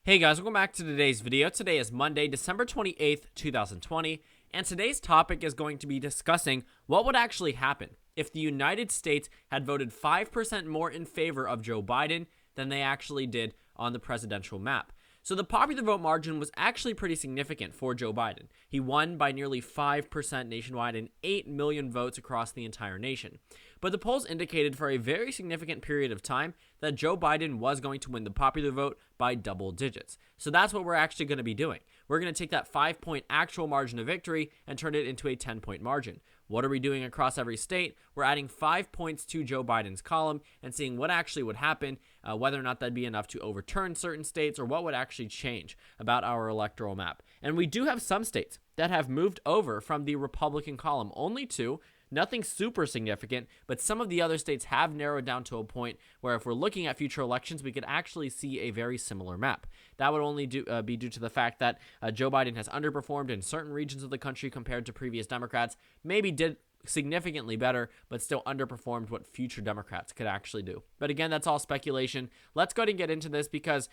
Hey guys, welcome back to today's video. Today is Monday, December 28th, 2020, and today's topic is going to be discussing what would actually happen if the United States had voted 5% more in favor of Joe Biden than they actually did on the presidential map. So the popular vote margin was actually pretty significant for Joe Biden. He won by nearly 5% nationwide and 8 million votes across the entire nation. But the polls indicated for a very significant period of time that Joe Biden was going to win the popular vote by double digits. So that's what we're actually going to be doing. We're going to take that 5-point actual margin of victory and turn it into a 10-point margin. What are we doing across every state? We're adding 5 points to Joe Biden's column and seeing what actually would happen, whether or not that'd be enough to overturn certain states or what would actually change about our electoral map. And we do have some states that have moved over from the Republican column, only two. Nothing super significant, but some of the other states have narrowed down to a point where if we're looking at future elections, we could actually see a very similar map. That would only be due to the fact that Joe Biden has underperformed in certain regions of the country compared to previous Democrats, maybe did significantly better, but still underperformed what future Democrats could actually do. But again, that's all speculation. Let's go ahead and get into this because,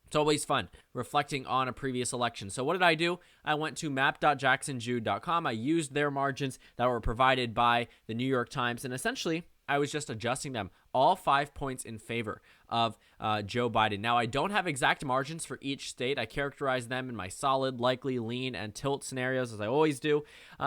it's always fun reflecting on a previous election. So what did I do? I went to map.jacksonjude.com. I used their margins that were provided by the New York Times, and essentially I was just adjusting them, all 5 points in favor of Joe Biden. Now, I don't have exact margins for each state. I characterize them in my solid, likely, lean, and tilt scenarios, as I always do.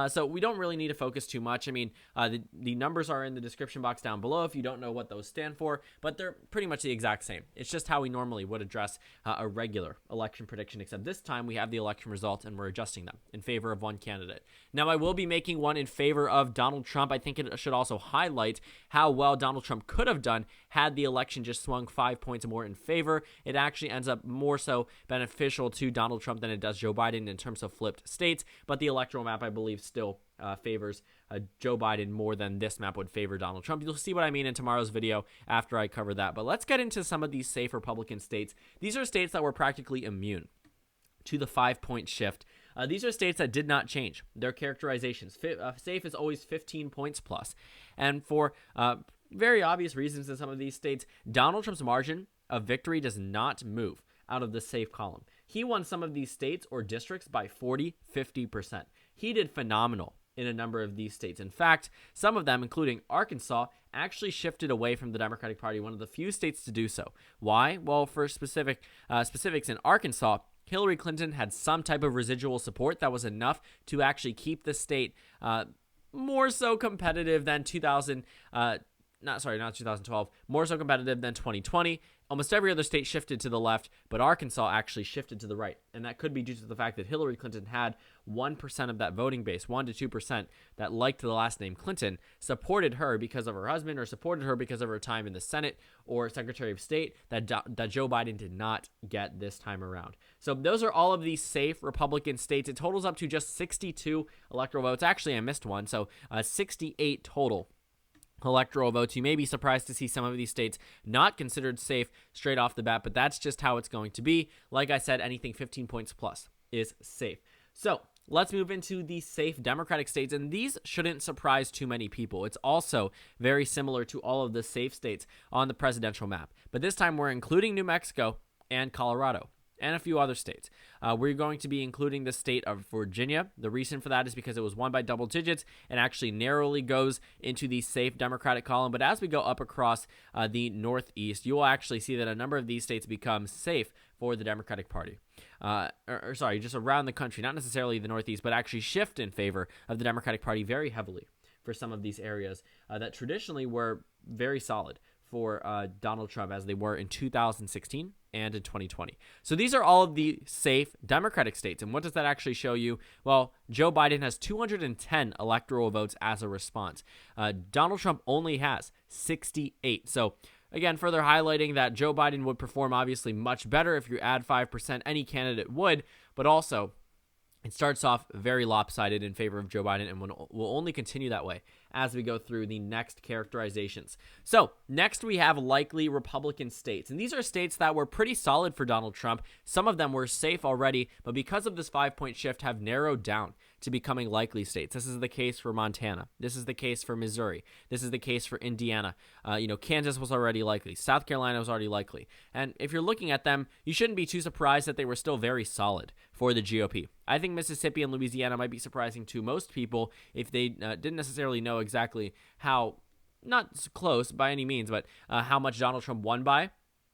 So we don't really need to focus too much. I mean, the numbers are in the description box down below if you don't know what those stand for, but they're pretty much the exact same. It's just how we normally would address a regular election prediction, except this time we have the election results and we're adjusting them in favor of one candidate. Now, I will be making one in favor of Donald Trump. I think it should also highlight how well Donald Trump could have done had the election just swung 5 points more in favor. It actually ends up more so beneficial to Donald Trump than it does Joe Biden in terms of flipped states, but the electoral map, I believe, still favors Joe Biden more than this map would favor Donald Trump. You'll see what I mean in tomorrow's video after I cover that, but let's get into some of these safe Republican states. These are states that were practically immune to the 5-point shift. These are states that did not change their characterizations. Safe is always 15 points plus. And for very obvious reasons in some of these states, Donald Trump's margin of victory does not move out of the safe column. He won some of these states or districts by 40-50%. He did phenomenal in a number of these states. In fact, some of them, including Arkansas, actually shifted away from the Democratic Party, one of the few states to do so. Why? Well, for specifics in Arkansas, Hillary Clinton had some type of residual support that was enough to actually keep the state more so competitive than 2012, more so competitive than 2020. Almost every other state shifted to the left, but Arkansas actually shifted to the right. And that could be due to the fact that Hillary Clinton had 1% of that voting base, 1 to 2%, that liked the last name Clinton, supported her because of her husband or supported her because of her time in the Senate or Secretary of State that Joe Biden did not get this time around. So those are all of these safe Republican states. It totals up to just 62 electoral votes. Actually, I missed one, so 68 total electoral votes. You may be surprised to see some of these states not considered safe straight off the bat, but that's just how it's going to be. Like I said, anything 15 points plus is safe. So let's move into the safe Democratic states, and these shouldn't surprise too many people. It's also very similar to all of the safe states on the presidential map, but this time we're including New Mexico and Colorado and a few other states. We're going to be including the state of Virginia. The reason for that is because it was won by double digits and actually narrowly goes into the safe Democratic column. But as we go up across the Northeast, you will actually see that a number of these states become safe for the Democratic Party. Just around the country, not necessarily the Northeast, but actually shift in favor of the Democratic Party very heavily for some of these areas that traditionally were very solid for Donald Trump as they were in 2016 and in 2020. So these are all of the safe Democratic states. And what does that actually show you? Well, Joe Biden has 210 electoral votes as a response. Donald Trump only has 68. So again, further highlighting that Joe Biden would perform obviously much better if you add 5%. Any candidate would, but also it starts off very lopsided in favor of Joe Biden and will only continue that way as we go through the next characterizations. So next we have likely Republican states, and these are states that were pretty solid for Donald Trump. Some of them were safe already, but because of this 5-point shift have narrowed down to becoming likely states. This is the case for Montana. This is the case for Missouri. This is the case for Indiana. Kansas was already likely. South Carolina was already likely. And if you're looking at them, you shouldn't be too surprised that they were still very solid for the GOP. I think Mississippi and Louisiana might be surprising to most people if they didn't necessarily know exactly how, not close by any means, but how much Donald Trump won by.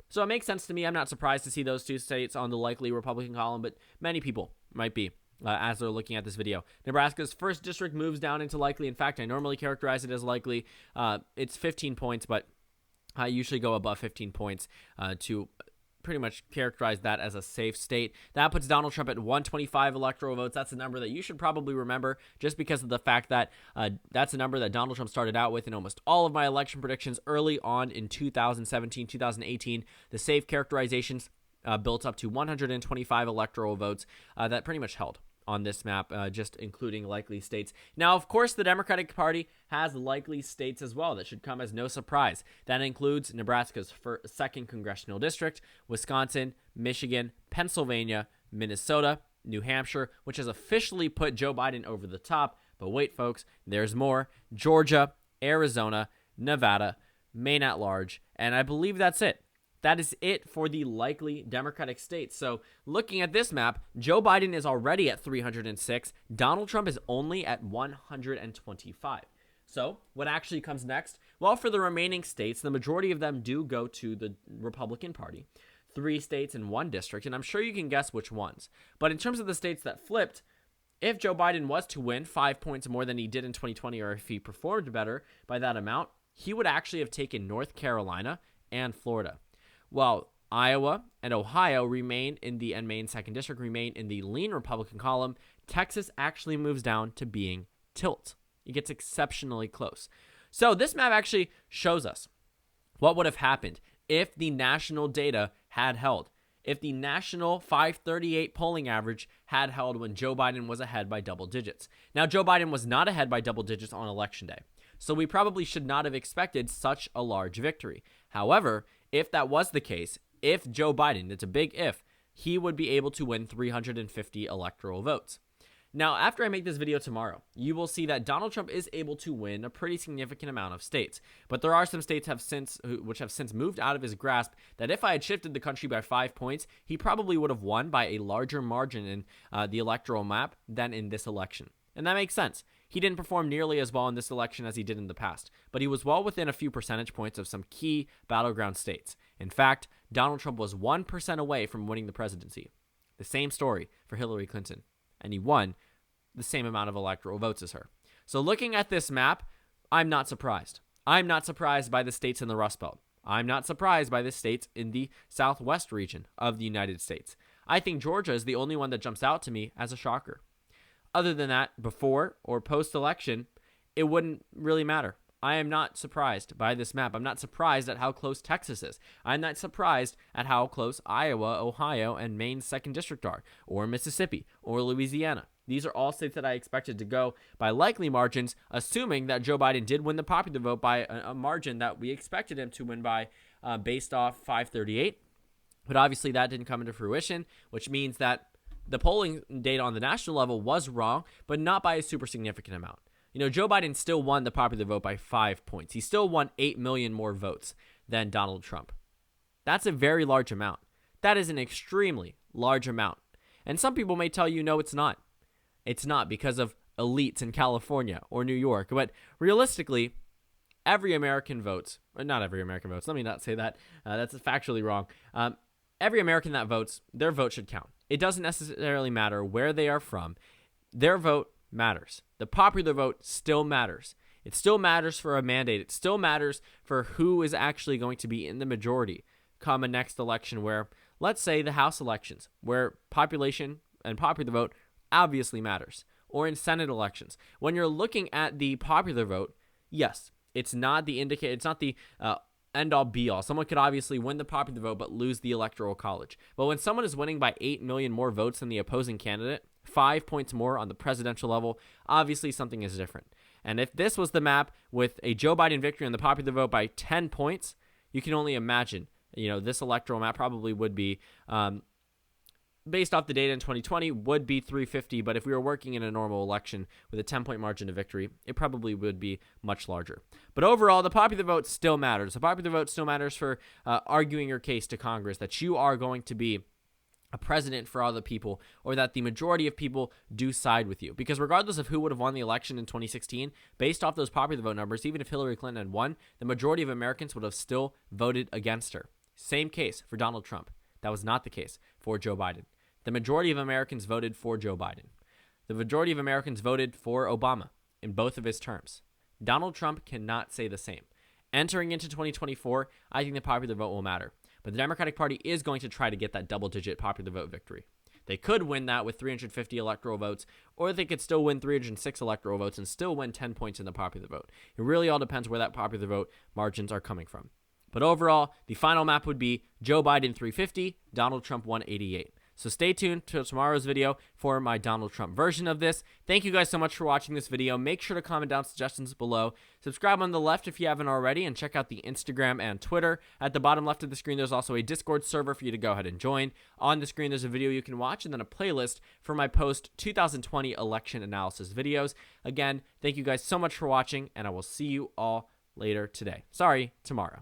So it makes sense to me. I'm not surprised to see those two states on the likely Republican column, but many people might be. As they're looking at this video. Nebraska's first district moves down into likely. In fact, I normally characterize it as likely. It's 15 points, but I usually go above 15 points to pretty much characterize that as a safe state. That puts Donald Trump at 125 electoral votes. That's a number that you should probably remember just because of the fact that that's a number that Donald Trump started out with in almost all of my election predictions early on in 2017, 2018. The safe characterizations built up to 125 electoral votes that pretty much held on this map, just including likely states. Now, of course, the Democratic Party has likely states as well. That should come as no surprise. That includes Nebraska's second congressional district, Wisconsin, Michigan, Pennsylvania, Minnesota, New Hampshire, which has officially put Joe Biden over the top. But wait, folks, there's more. Georgia, Arizona, Nevada, Maine at large, and I believe that's it. That is it for the likely Democratic states. So looking at this map, Joe Biden is already at 306. Donald Trump is only at 125. So what actually comes next? Well, for the remaining states, the majority of them do go to the Republican Party. 3 states and 1 district, and I'm sure you can guess which ones. But in terms of the states that flipped, if Joe Biden was to win 5 points more than he did in 2020, or if he performed better by that amount, he would actually have taken North Carolina and Florida. While Iowa and Ohio and Maine 2nd District remain in the lean Republican column, Texas actually moves down to being tilt. It gets exceptionally close. So this map actually shows us what would have happened if the national data had held. If the national 538 polling average had held when Joe Biden was ahead by double digits. Now, Joe Biden was not ahead by double digits on Election Day, so we probably should not have expected such a large victory. However, if that was the case, if Joe Biden, it's a big if, he would be able to win 350 electoral votes. Now, after I make this video tomorrow, you will see that Donald Trump is able to win a pretty significant amount of states. But there are some states which have since moved out of his grasp that if I had shifted the country by 5 points, he probably would have won by a larger margin in the electoral map than in this election. And that makes sense. He didn't perform nearly as well in this election as he did in the past, but he was well within a few percentage points of some key battleground states. In fact, Donald Trump was 1% away from winning the presidency. The same story for Hillary Clinton, and he won the same amount of electoral votes as her. So looking at this map, I'm not surprised. I'm not surprised by the states in the Rust Belt. I'm not surprised by the states in the southwest region of the United States. I think Georgia is the only one that jumps out to me as a shocker. Other than that, before or post-election, it wouldn't really matter. I am not surprised by this map. I'm not surprised at how close Texas is. I'm not surprised at how close Iowa, Ohio, and Maine's 2nd District are, or Mississippi, or Louisiana. These are all states that I expected to go by likely margins, assuming that Joe Biden did win the popular vote by a margin that we expected him to win by based off 538. But obviously that didn't come into fruition, which means that the polling data on the national level was wrong, but not by a super significant amount. Joe Biden still won the popular vote by 5 points. He still won 8 million more votes than Donald Trump. That's a very large amount. That is an extremely large amount. And some people may tell you, no, it's not. It's not because of elites in California or New York. But realistically, every American votes. Or not every American votes. Let me not say that. That's factually wrong. Every American that votes, their vote should count. It doesn't necessarily matter where they are from. Their vote matters. The popular vote still matters. It still matters for a mandate. It still matters for who is actually going to be in the majority come a next election where, let's say, the House elections, where population and popular vote obviously matters, or in Senate elections. When you're looking at the popular vote, yes, it's not the indicator, it's not the end-all be-all. Someone could obviously win the popular vote but lose the electoral college. But when someone is winning by 8 million more votes than the opposing candidate, 5 points more on the presidential level, obviously something is different. And if this was the map with a Joe Biden victory on the popular vote by 10 points, you can only imagine, this electoral map probably would be, based off the data in 2020, would be 350. But if we were working in a normal election with a 10-point margin of victory, it probably would be much larger. But overall, the popular vote still matters. The popular vote still matters for arguing your case to Congress that you are going to be a president for all the people, or that the majority of people do side with you. Because regardless of who would have won the election in 2016, based off those popular vote numbers, even if Hillary Clinton had won, the majority of Americans would have still voted against her. Same case for Donald Trump. That was not the case for Joe Biden. The majority of Americans voted for Joe Biden. The majority of Americans voted for Obama in both of his terms. Donald Trump cannot say the same. Entering into 2024, I think the popular vote will matter. But the Democratic Party is going to try to get that double-digit popular vote victory. They could win that with 350 electoral votes, or they could still win 306 electoral votes and still win 10 points in the popular vote. It really all depends where that popular vote margins are coming from. But overall, the final map would be Joe Biden 350, Donald Trump 188. So stay tuned to tomorrow's video for my Donald Trump version of this. Thank you guys so much for watching this video. Make sure to comment down suggestions below. Subscribe on the left if you haven't already, and check out the Instagram and Twitter. At the bottom left of the screen, there's also a Discord server for you to go ahead and join. On the screen, there's a video you can watch, and then a playlist for my post-2020 election analysis videos. Again, thank you guys so much for watching, and I will see you all later today. Sorry, tomorrow.